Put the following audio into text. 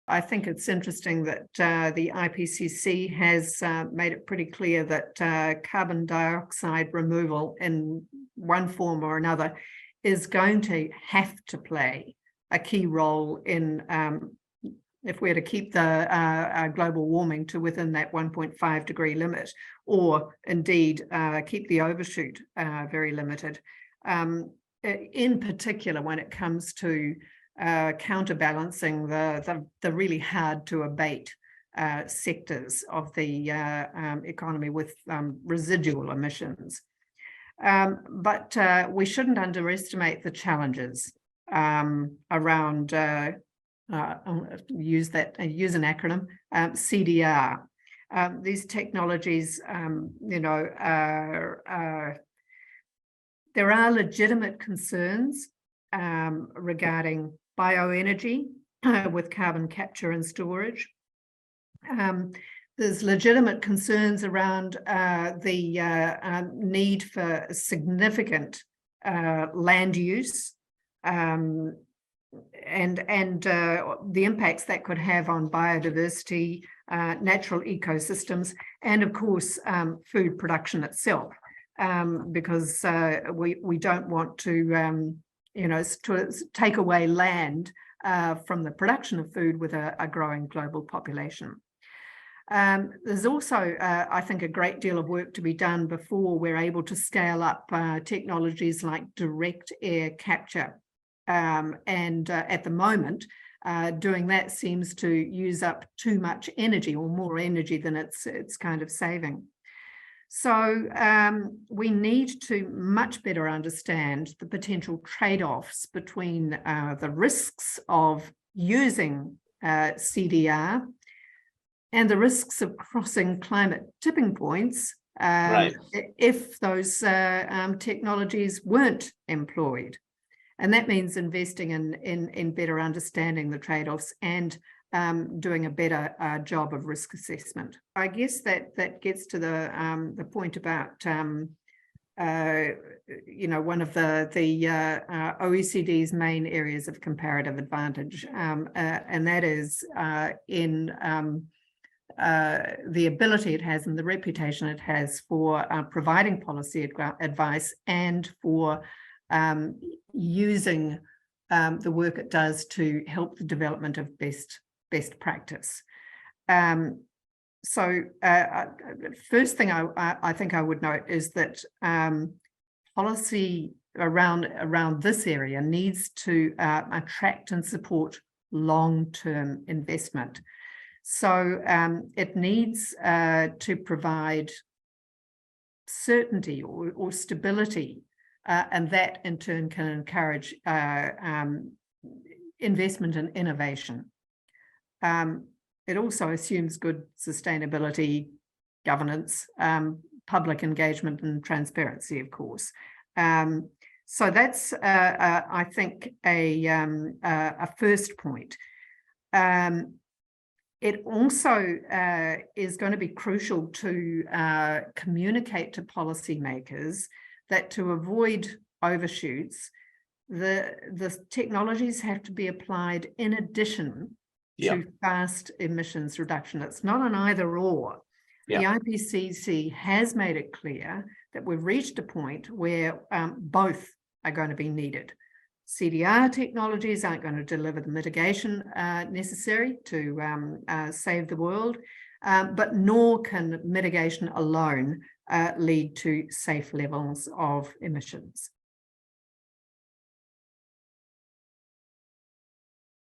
I think it's interesting that the IPCC has made it pretty clear that carbon dioxide removal in one form or another is going to have to play a key role in if we're to keep the global warming to within that 1.5 degree limit, or indeed keep the overshoot very limited. In particular, when it comes to counterbalancing the really hard to abate sectors of the economy with residual emissions. But we shouldn't underestimate the challenges around, use an acronym, CDR. These technologies, there are legitimate concerns regarding bioenergy with carbon capture and storage. There's legitimate concerns around the need for significant land use and the impacts that could have on biodiversity, natural ecosystems, and of course food production itself, because we don't want to to take away land from the production of food with a growing global population. There's also, I think, a great deal of work to be done before we're able to scale up technologies like direct air capture. And at the moment, doing that seems to use up too much energy, or more energy than it's kind of saving. So we need to much better understand the potential trade-offs between the risks of using CDR and the risks of crossing climate tipping points if those technologies weren't employed. And that means investing in better understanding the trade-offs and doing a better job of risk assessment. I guess that gets to the point about one of the OECD's main areas of comparative advantage, and that is in the ability it has and the reputation it has for providing policy advice and for using the work it does to help the development of best practice. So first thing I think I would note is that policy around this area needs to attract and support long-term investment. So it needs to provide certainty or stability, and that in turn can encourage investment and innovation. It also assumes good sustainability, governance, public engagement and transparency, of course. So that's, I think, a first point. It also is going to be crucial to communicate to policymakers that to avoid overshoots, the technologies have to be applied in addition to fast emissions reduction. It's not an either or. The IPCC has made it clear that we've reached a point where both are going to be needed. CDR technologies aren't going to deliver the mitigation necessary to save the world, but nor can mitigation alone lead to safe levels of emissions.